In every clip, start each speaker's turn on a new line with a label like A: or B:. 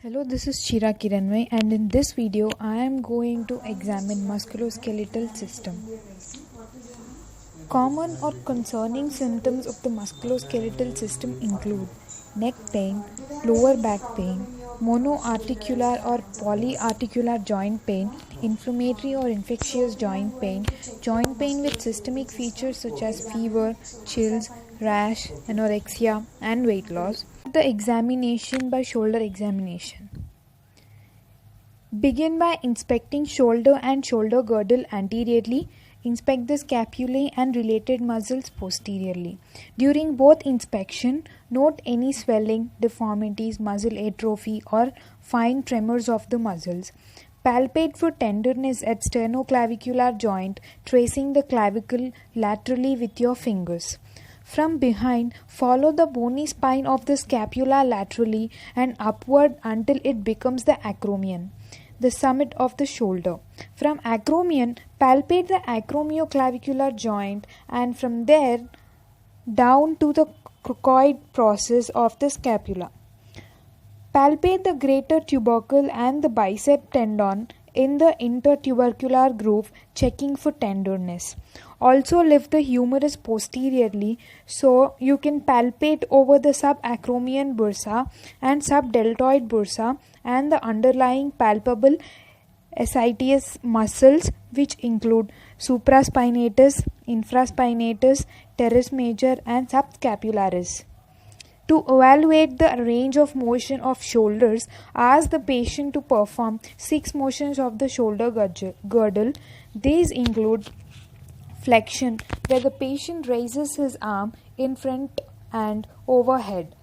A: Hello, this is Chira Kiranmay, and in this video I am going to examine musculoskeletal system. Common or concerning symptoms of the musculoskeletal system include neck pain, lower back pain, monoarticular or polyarticular joint pain, inflammatory or infectious joint pain with systemic features such as fever, chills, rash, anorexia, and weight loss. The examination by shoulder examination. Begin by inspecting shoulder and shoulder girdle anteriorly. Inspect the scapulae and related muscles posteriorly. During both inspection, note any swelling, deformities, muscle atrophy, or fine tremors of the muscles. Palpate for tenderness at sternoclavicular joint, tracing the clavicle laterally with your fingers. From behind, follow the bony spine of the scapula laterally and upward until it becomes the acromion, the summit of the shoulder. From acromion, palpate the acromioclavicular joint and from there down to the cricoid process of the scapula. Palpate the greater tubercle and the bicep tendon in the intertubercular groove, checking for tenderness. Also lift the humerus posteriorly so you can palpate over the subacromion bursa and subdeltoid bursa and the underlying palpable ascites muscles, which include supraspinatus, infraspinatus, teres major, and subscapularis. To evaluate the range of motion of shoulders, ask the patient to perform 6 motions of the shoulder girdle. These include flexion, where the patient raises his arm in front and overhead.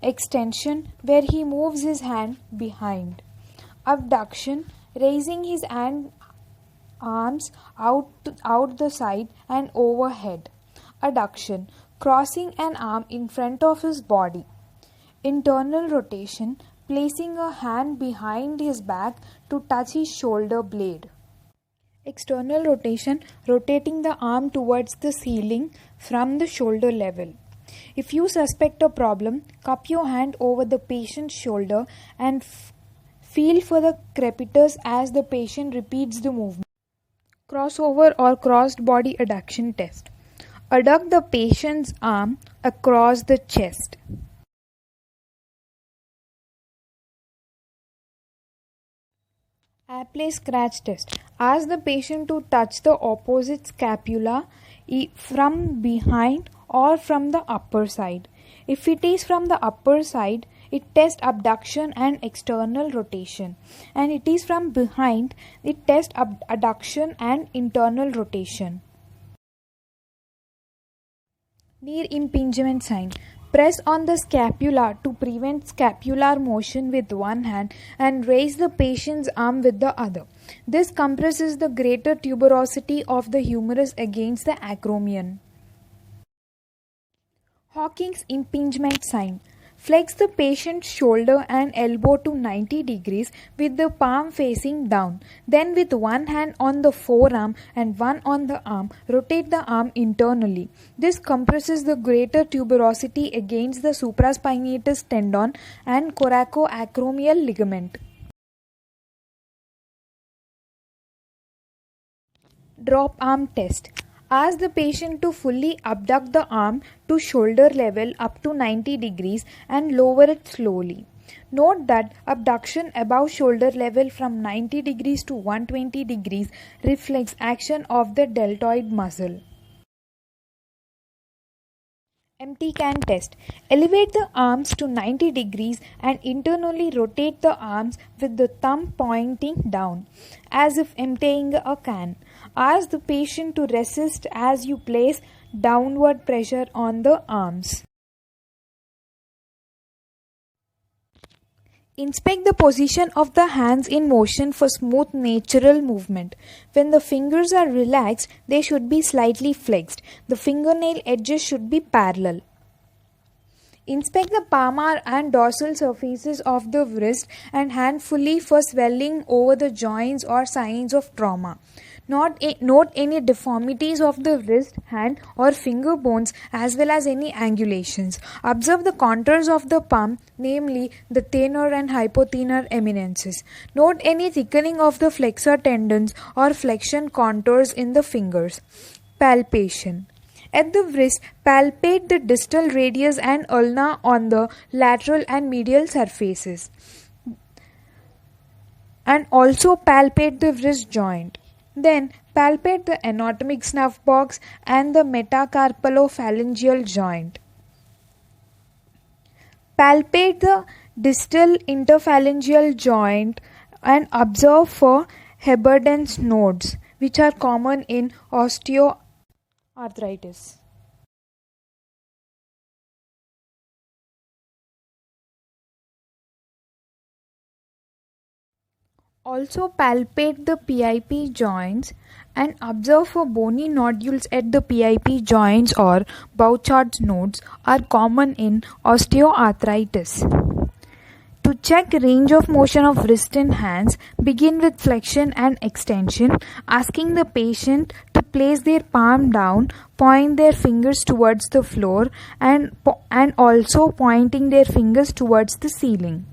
A: Extension, where he moves his hand behind. Abduction, raising his arms out the side and overhead. Adduction, crossing an arm in front of his body. Internal rotation, placing a hand behind his back to touch his shoulder blade. External rotation, rotating the arm towards the ceiling from the shoulder level. If you suspect a problem, cup your hand over the patient's shoulder and feel for the crepitus as the patient repeats the movement. Crossover or crossed body adduction test. Adduct the patient's arm across the chest. Apley scratch test. Ask the patient to touch the opposite scapula from behind or from the upper side. If it is from the upper side, it tests abduction and external rotation, and it is from behind, it tests adduction and internal rotation. Knee impingement sign. Press on the scapula to prevent scapular motion with one hand and raise the patient's arm with the other. This compresses the greater tuberosity of the humerus against the acromion. Hawking's impingement sign. Flex the patient's shoulder and elbow to 90 degrees with the palm facing down. Then with one hand on the forearm and one on the arm, rotate the arm internally. This compresses the greater tuberosity against the supraspinatus tendon and coracoacromial ligament. Drop arm test. Ask the patient to fully abduct the arm to shoulder level up to 90 degrees and lower it slowly. Note that abduction above shoulder level from 90 degrees to 120 degrees reflects action of the deltoid muscle. Empty can test. Elevate the arms to 90 degrees and internally rotate the arms with the thumb pointing down, as if emptying a can. Ask the patient to resist as you place downward pressure on the arms. Inspect the position of the hands in motion for smooth natural movement. When the fingers are relaxed, they should be slightly flexed. The fingernail edges should be parallel. Inspect the palmar and dorsal surfaces of the wrist and hand fully for swelling over the joints or signs of trauma. Note any deformities of the wrist, hand, or finger bones as well as any angulations. Observe the contours of the palm, namely the thenar and hypothenar eminences. Note any thickening of the flexor tendons or flexion contours in the fingers. Palpation. At the wrist, palpate the distal radius and ulna on the lateral and medial surfaces. And also palpate the wrist joint. Then palpate the anatomic snuff box and the metacarpalophalangeal joint. Palpate the distal interphalangeal joint and observe for Heberden's nodes, which are common in osteoarthritis. Also palpate the PIP joints and observe for bony nodules at the PIP joints or Bouchard's nodes are common in osteoarthritis. To check range of motion of wrist and hands, begin with flexion and extension, asking the patient to place their palm down, point their fingers towards the floor and also pointing their fingers towards the ceiling.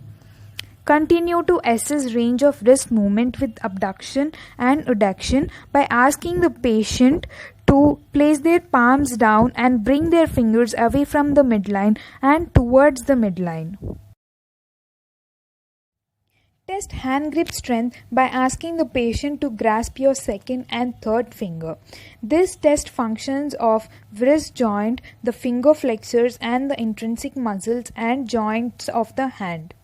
A: Continue to assess range of wrist movement with abduction and adduction by asking the patient to place their palms down and bring their fingers away from the midline and towards the midline. Test hand grip strength by asking the patient to grasp your second and third finger. This test functions of wrist joint, the finger flexors and the intrinsic muscles and joints of the hand.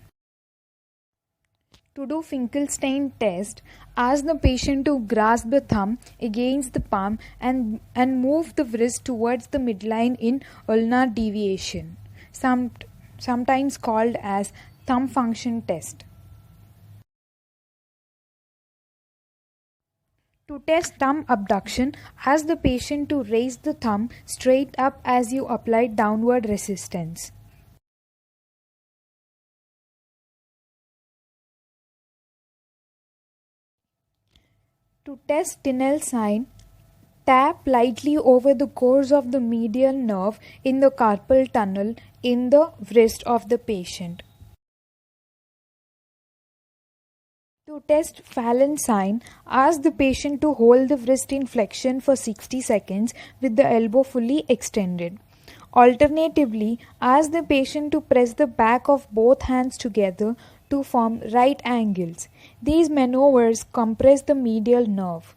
A: To do Finkelstein test, ask the patient to grasp the thumb against the palm and move the wrist towards the midline in ulnar deviation, sometimes called as thumb function test. To test thumb abduction, ask the patient to raise the thumb straight up as you apply downward resistance. To test Tinel sign, tap lightly over the course of the medial nerve in the carpal tunnel in the wrist of the patient. To test Fallon sign, ask the patient to hold the wrist in flexion for 60 seconds with the elbow fully extended. Alternatively, ask the patient to press the back of both hands together to form right angles. These maneuvers compress the medial nerve.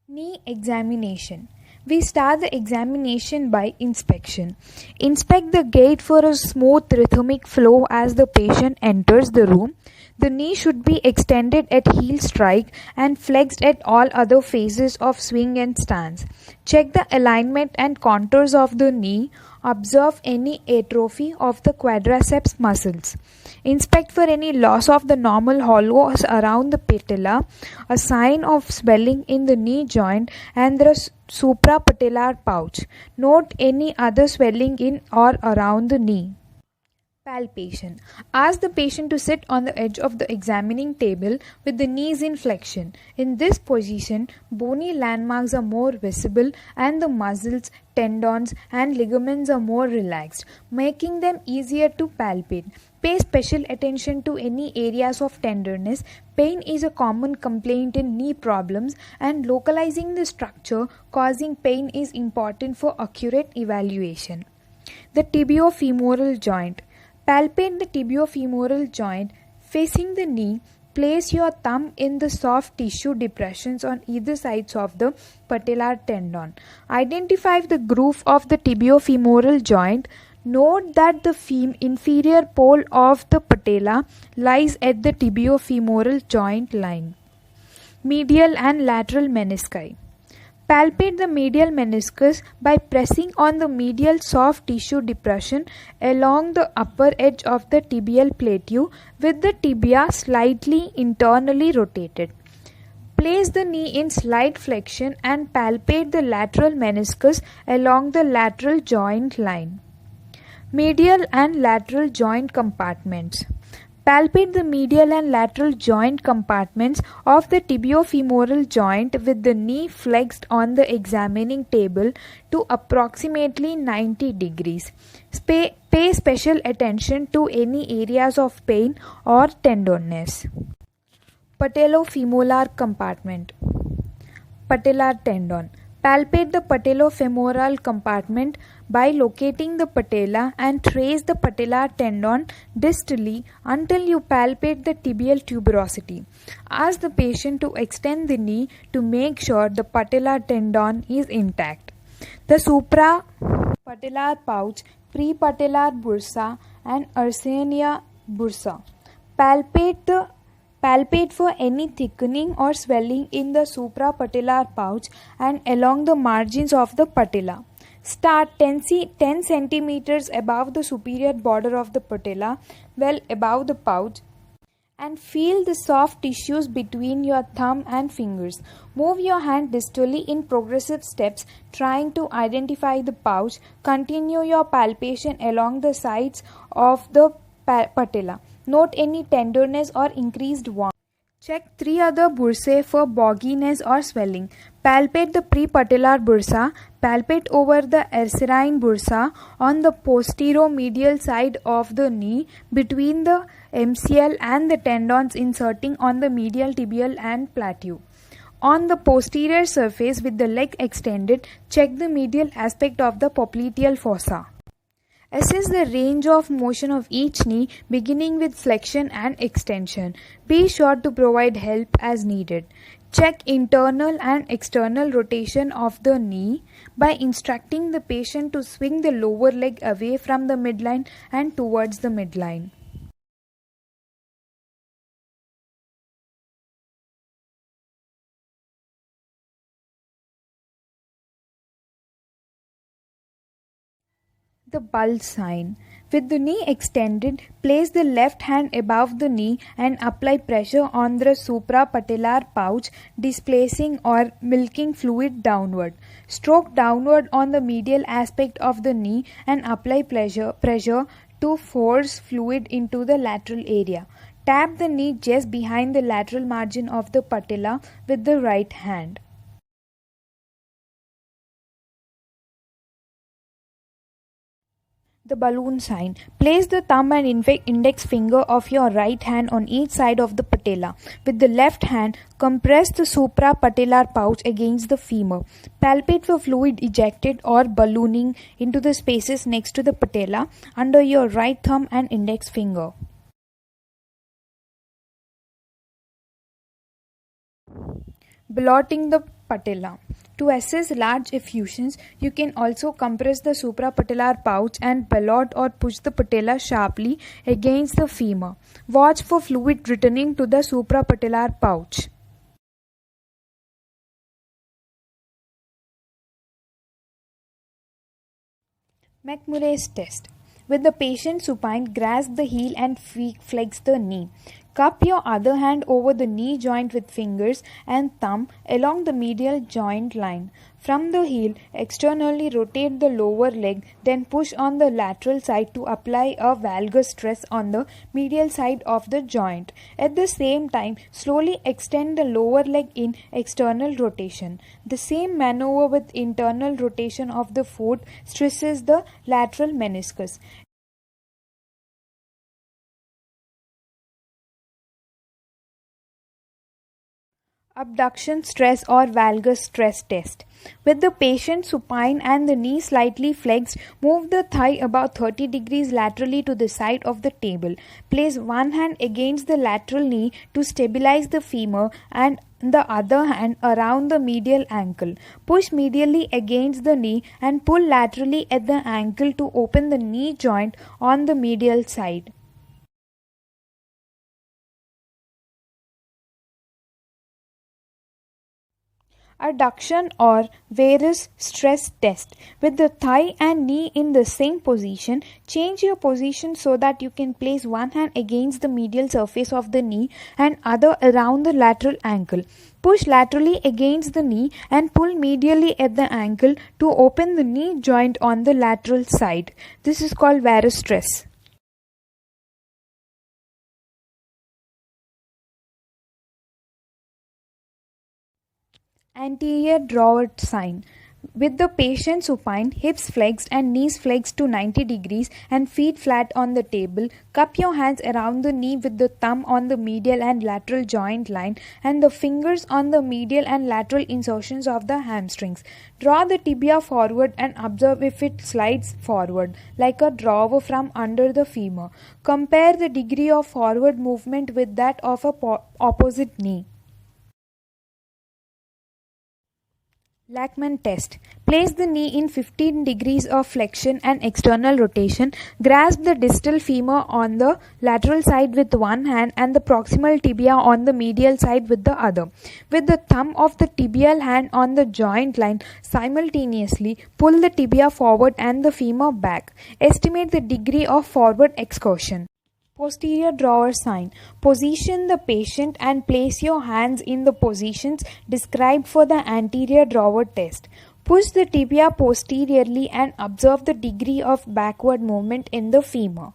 A: Knee examination. We start the examination by inspection. Inspect the gait for a smooth rhythmic flow as the patient enters the room. The knee should be extended at heel strike and flexed at all other phases of swing and stance. Check the alignment and contours of the knee. Observe any atrophy of the quadriceps muscles. Inspect for any loss of the normal hollows around the patella, a sign of swelling in the knee joint and the suprapatellar pouch. Note any other swelling in or around the knee. Palpation. Ask the patient to sit on the edge of the examining table with the knees in flexion. In this position, bony landmarks are more visible and the muscles, tendons and ligaments are more relaxed, making them easier to palpate. Pay special attention to any areas of tenderness. Pain is a common complaint in knee problems and localizing the structure causing pain is important for accurate evaluation. The tibiofemoral joint. Palpate the tibiofemoral joint facing the knee. Place your thumb in the soft tissue depressions on either sides of the patellar tendon. Identify the groove of the tibiofemoral joint. Note that the inferior pole of the patella lies at the tibiofemoral joint line. Medial and lateral menisci. Palpate the medial meniscus by pressing on the medial soft tissue depression along the upper edge of the tibial plateau with the tibia slightly internally rotated. Place the knee in slight flexion and palpate the lateral meniscus along the lateral joint line. Medial and lateral joint compartments. Palpate the medial and lateral joint compartments of the tibiofemoral joint with the knee flexed on the examining table to approximately 90 degrees. Pay special attention to any areas of pain or tenderness. Patellofemoral compartment. Patellar tendon. Palpate the patellofemoral compartment by locating the patella and trace the patellar tendon distally until you palpate the tibial tuberosity. Ask the patient to extend the knee to make sure the patellar tendon is intact. The suprapatellar pouch, prepatellar bursa and Yersinia bursa. Palpate for any thickening or swelling in the suprapatellar pouch and along the margins of the patella. Start 10 centimeters above the superior border of the patella, well above the pouch, and feel the soft tissues between your thumb and fingers. Move your hand distally in progressive steps, trying to identify the pouch. Continue your palpation along the sides of the patella. Note any tenderness or increased warmth. Check 3 other bursae for bogginess or swelling. Palpate the prepatellar bursa. Palpate over the Yersinia bursa on the posterior-medial side of the knee between the MCL and the tendons inserting on the medial tibial and plateau. On the posterior surface with the leg extended, check the medial aspect of the popliteal fossa. Assess the range of motion of each knee, beginning with flexion and extension. Be sure to provide help as needed. Check internal and external rotation of the knee by instructing the patient to swing the lower leg away from the midline and towards the midline. The bulge sign. With the knee extended, place the left hand above the knee and apply pressure on the suprapatellar pouch, displacing or milking fluid downward. Stroke downward on the medial aspect of the knee and apply pressure to force fluid into the lateral area. Tap the knee just behind the lateral margin of the patella with the right hand. The balloon sign. Place the thumb and index finger of your right hand on each side of the patella. With the left hand, compress the suprapatellar pouch against the femur. Palpate for fluid ejected or ballooning into the spaces next to the patella under your right thumb and index finger. Ballotting the patella. To assess large effusions, you can also compress the suprapatellar pouch and ballot or push the patella sharply against the femur. Watch for fluid returning to the suprapatellar pouch. McMurray's test. With the patient supine, grasp the heel and flex the knee. Cup your other hand over the knee joint with fingers and thumb along the medial joint line. From the heel, externally rotate the lower leg, then push on the lateral side to apply a valgus stress on the medial side of the joint. At the same time, slowly extend the lower leg in external rotation. The same maneuver with internal rotation of the foot stresses the lateral meniscus. Abduction stress or valgus stress test. With the patient supine and the knee slightly flexed, move the thigh about 30 degrees laterally to the side of the table. Place one hand against the lateral knee to stabilize the femur and the other hand around the medial ankle. Push medially against the knee and pull laterally at the ankle to open the knee joint on the medial side. Adduction or varus stress test. With the thigh and knee in the same position, change your position so that you can place one hand against the medial surface of the knee and other around the lateral ankle. Push laterally against the knee and pull medially at the ankle to open the knee joint on the lateral side. This is called varus stress. Anterior drawer sign. With the patient supine, hips flexed and knees flexed to 90 degrees and feet flat on the table, cup your hands around the knee with the thumb on the medial and lateral joint line and the fingers on the medial and lateral insertions of the hamstrings. Draw the tibia forward and observe if it slides forward, like a drawer from under the femur. Compare the degree of forward movement with that of a opposite knee. Lachman test. Place the knee in 15 degrees of flexion and external rotation. Grasp the distal femur on the lateral side with one hand and the proximal tibia on the medial side with the other. With the thumb of the tibial hand on the joint line, simultaneously pull the tibia forward and the femur back. Estimate the degree of forward excursion. Posterior drawer sign. Position the patient and place your hands in the positions described for the anterior drawer test. Push the tibia posteriorly and observe the degree of backward movement in the femur.